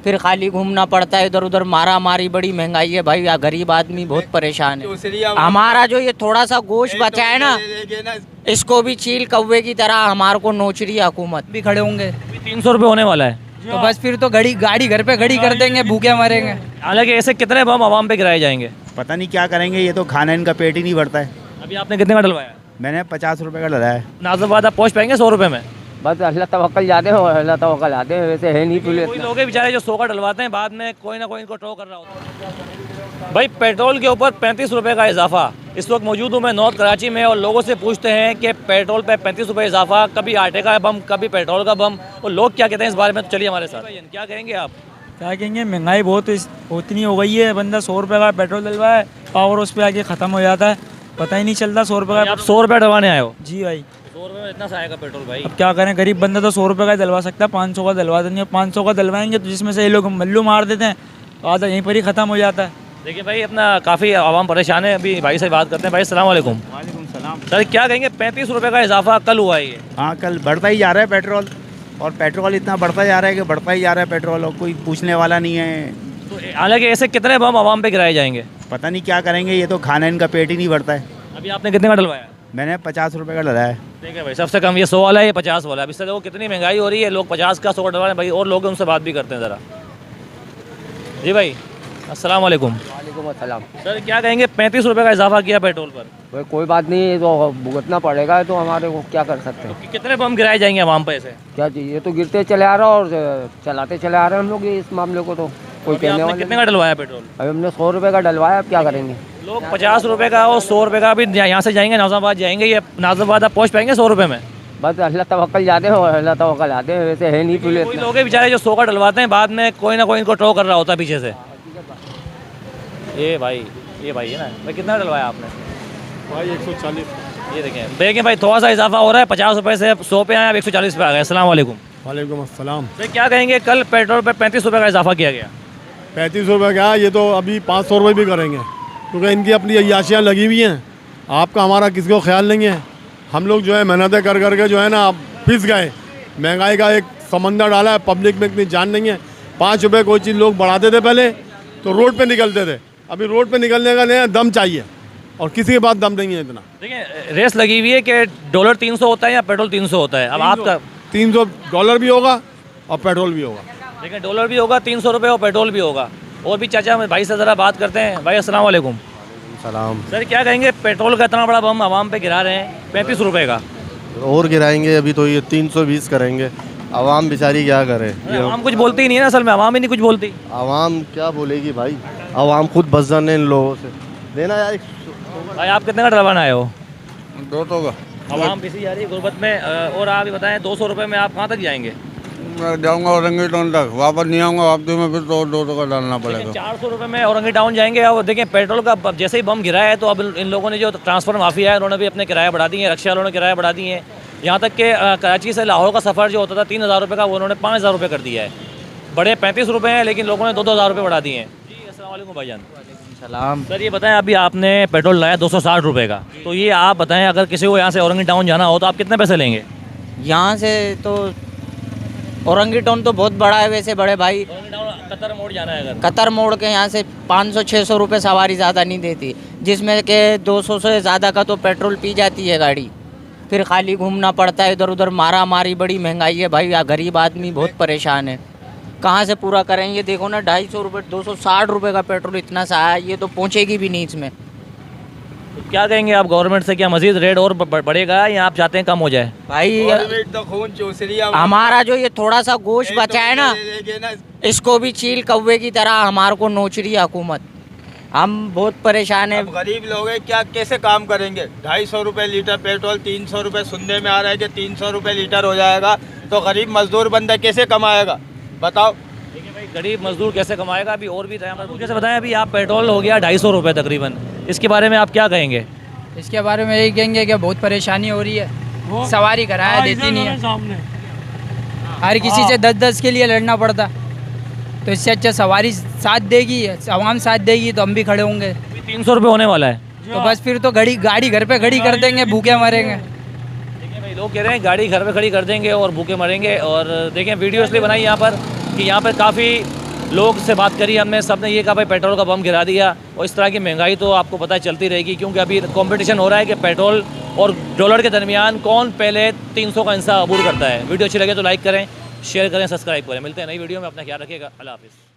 फिर खाली घूमना पड़ता है इधर उधर, मारा मारी, बड़ी महंगाई है भाई, गरीब आदमी बहुत परेशान है। हमारा जो ये थोड़ा सा गोश्त बचा है ना, इसको भी चील कौवे की तरह हमारे को नोच रही है हुकूमत। भी खड़े होंगे 300 रुपये होने वाला है, तो बस फिर तो गाड़ी घर पे खड़ी कर देंगे, भूखे मरेंगे। हालांकि ऐसे कितने बम आवाम पे गिराए जाएंगे? पता नहीं क्या करेंगे, ये तो खाना इनका पेट ही नहीं भरता है। अभी आपने कितने का डलवाया? मैंने 50 रुपए का डलाया है। नाज़िबाद आप पहुँच पाएंगे 100 रुपये में? बस अल्लाह तवक्कल जाते हो, अल्लाह तवक्कल आते हैं, वैसे है नहीं पुलिस। कोई लोग हैं बेचारे जो 100 का डलवाते हैं, बाद में कोई ना कोई इनको टो कर रहा होता है। भाई पेट्रोल के ऊपर 35 रुपये का इजाफा। इस वक्त मौजूद हूँ मैं नॉर्थ कराची में और लोगों से पूछते हैं कि पेट्रोल पे 35 रुपये इजाफा, कभी आटे का बम, कभी पेट्रोल का बम, और लोग क्या कहते हैं इस बारे में। तो चलिए हमारे साथ, क्या कहेंगे आप? क्या कहेंगे, महंगाई बहुत उतनी हो गई है। बंदा 100 रुपये का पेट्रोल डलवाए, पावर उस पर आके ख़त्म हो जाता है, पता ही नहीं चलता 100 रुपये का। आप 100 रुपये डलवाने आए हो? जी भाई, 100 रुपये में इतना सा आएगा पेट्रोल भाई? अब क्या करें, गरीब बंदा तो 100 रुपये का डलवा सकता है, 500 का डलवा देंगे। 500 का डलवाएंगे तो जिसमें से ये लोग मल्लू मार देते हैं, आधा यहीं पर ही ख़त्म हो जाता है। देखिए भाई, अपना काफ़ी आवाम परेशान है। अभी भाई से बात करते हैं। भाई अस्सलाम वालेकुम। वालेकुम सलाम। सर क्या कहेंगे, 35 रुपये का इजाफा कल हुआ है ये? हाँ, कल बढ़ता ही जा रहा है पेट्रोल, और पेट्रोल इतना बढ़ता जा रहा है कि बढ़ता ही जा रहा है पेट्रोल, और कोई पूछने वाला नहीं है। तो हालांकि ऐसे कितने बम आवाम पे गिराए जाएंगे? पता नहीं क्या करेंगे, ये तो खाना इनका पेट ही नहीं भरता है। अभी आपने कितने का डलवाया? मैंने 50 रुपए का डलाया है। ठीक है भाई, सबसे कम ये 100 वाला है, ये 50 वाला है। अब इससे देखो कितनी महंगाई हो रही है, लोग 50 का 100 का डलवा रहे हैं भाई। और लोग हैं, उनसे बात भी करते हैं ज़रा। जी भाई अस्सलाम वालेकुम। वालेकुम अस्सलाम। सर क्या कहेंगे, 35 रुपये का इजाफा किया पेट्रोल पर? भाई कोई बात नहीं, ये तो भुगतना पड़ेगा, तो हमारे को क्या कर सकते हैं। तो कितने बम गिराए जाएंगे आवाम पे ऐसे? क्या चाहिए, ये तो गिरते चले आ रहा है और चलाते चले आ रहे हैं हम लोग ये इस मामले को। तो कोई अभी कहने आपने वाला कितने का डलवाया पेट्रोल? अभी हमने 100 रुपये का डलवाया, अब क्या करेंगे। लोग 50 रुपये का और 100 रुपये का, अभी यहाँ से जाएंगे नाज़िबाद जाएंगे, ये नाज़िबाद आप पहुँच पाएंगे 100 रुपये में? बस अल्लाह तवक्कल जाते हो, अल्लाह तवक्कल आते हैं, वैसे है नहीं पुलिस। कोई लोग हैं बेचारे जो 100 का डलवाते हैं, बाद में कोई ना कोई इनको टो कर रहा होता है पीछे से। ये भाई है ना भाई, कितना डलवाया आपने? भाई 140। ये देखें भाई, थोड़ा सा इजाफा हो रहा है, 50 रुपये से 100 पे आए, अब 140 पे आ गए। अस्सलाम वालेकुम। वालेकुम अस्सलाम। तो क्या कहेंगे, कल पेट्रोल पे 35 रुपये का इजाफा किया गया? 35 रुपये का, ये तो अभी 500 रुपये भी करेंगे, क्योंकि इनकी अपनी अय्याशियाँ लगी हुई हैं। आपका हमारा किसी को ख्याल नहीं है। हम लोग जो है मेहनतें कर करके जो है ना पिस गए। महंगाई का एक समंदर डाला है, पब्लिक में इतनी जान नहीं है। 5 रुपये कोई चीज़ लोग बढ़ाते थे पहले, तो रोड पे निकलते थे। अभी रोड पे निकलने का नया दम चाहिए, और किसी के पास दम नहीं है इतना। देखिए रेस लगी हुई है कि डॉलर 300 होता है या पेट्रोल 300 होता है। अब आपका $300 भी होगा और पेट्रोल भी होगा। देखिए डॉलर भी होगा 300 रुपये और पेट्रोल भी होगा। और भी चाचा भाई से ज़रा बात करते हैं। भाई अस्सलाम वालेकुम। सलाम। सर क्या कहेंगे, पेट्रोल का इतना बड़ा बम आवाम पे गिरा रहे हैं, 35 रुपये का? और गिराएंगे, अभी तो ये 320 करेंगे। आवाम बेचारी क्या करे, आवाम कुछ बोलती ही नहीं है ना, असल में आवाम ही नहीं कुछ बोलती। आवाम क्या बोलेगी भाई, आवाम खुद बस जाने इन लोगों से देना यार। भाई आप कितने का डलवाना आए हो? 200 का। आवाम पिसी जा रही है गुर्बत में। और आप ये बताएं, 200 रुपये में आप कहाँ तक जाएंगे? मैं जाऊँगा औरंगी टाउन तक, वापस नहीं आऊँगा हफ्ते में, फिर तो 200 का डालना पड़ेगा। 400 रुपये में औरंगी टाउन जाएंगे। और देखें पेट्रोल का जैसे ही बम गिरा है, तो अब इन लोगों ने जो ट्रांसफर माफिया है, उन्होंने भी अपने किराया बढ़ा दिए हैं, रिक्शा वालों ने किराया बढ़ा दिए हैं। यहाँ तक कि कराची से लाहौर का सफ़र जो होता था 3000 रुपये का, वो उन्होंने 5000 रुपये कर दिया है। बड़े 35 रुपये हैं, लेकिन लोगों ने 2-2 रुपये बढ़ा दिए हैं। जी अस्सलाम वालेकुम भाईजान। सलाम। सर ये बताएं, अभी आपने पेट्रोल लाया 260 रुपये का, तो ये आप बताएं अगर किसी को यहाँ से औरंगी टाउन जाना हो तो आप कितने पैसे लेंगे? यहाँ से तो औरंगी टाउन तो बहुत बड़ा है वैसे बड़े भाई। औरंगी टाउन कतर मोड़ जाना है अगर? कतर मोड़ के यहाँ से 500-600 रुपये सवारी ज़्यादा नहीं देती, जिसमें के 200 से ज़्यादा का तो पेट्रोल पी जाती है गाड़ी। फिर खाली घूमना पड़ता है इधर उधर, मारा मारी, बड़ी महंगाई है भाई, गरीब आदमी बहुत परेशान है। कहाँ से पूरा करेंगे? देखो ना 250 रुपये, 260 रुपये का पेट्रोल इतना सा है, ये तो पहुँचेगी भी नहीं इसमें। तो क्या कहेंगे आप गवर्नमेंट से, क्या मजीद रेट और बढ़ेगा या आप चाहते हैं कम हो जाए? भाई हमारा जो ये थोड़ा सा गोश्त बचा है ना, इसको भी चील कौवे की तरह हमारे को नोच रही है हुकूमत। हम बहुत परेशान हैं। गरीब लोग हैं, क्या कैसे काम करेंगे? 250 रुपये लीटर पेट्रोल, 300 रुपये सुनने में आ रहा है कि 300 रुपये लीटर हो जाएगा, तो गरीब मजदूर बंदा कैसे कमाएगा बताओ? देखिए भाई, गरीब मजदूर कैसे कमाएगा? अभी और भी मुझे से बताएं, अभी आप पेट्रोल हो गया 250 रुपये तकरीबन, इसके बारे में आप क्या कहेंगे? इसके बारे में यही कहेंगे कि बहुत परेशानी हो रही है, सवारी कराया देती नहीं है, हर किसी से 10-10 के लिए लड़ना पड़ता। तो इससे अच्छा सवारी साथ देगी, आवाम साथ देगी, तो हम भी खड़े होंगे। 300 रुपये होने वाला है, तो बस फिर तो गाड़ी घर पे खड़ी कर देंगे, भूखे मरेंगे। देखिए भाई, लोग कह रहे हैं गाड़ी घर पे खड़ी कर देंगे और भूखे मरेंगे। और देखें वीडियो इसलिए बनाई यहाँ पर कि यहाँ पर काफ़ी लोग से बात करी हमने, सब ने ये कहा भाई पेट्रोल का बम गिरा दिया। और इस तरह की महंगाई तो आपको पता है चलती रहेगी, क्योंकि अभी कंपटीशन हो रहा है कि पेट्रोल और डॉलर के दरमियान कौन पहले 300 का इंसा अबूर करता है। वीडियो अच्छी लगे तो लाइक करें, शेयर करें, सब्सक्राइब करें। मिलते हैं नई वीडियो में, अपना ख्याल रखिएगा। अल्लाह हाफिज़।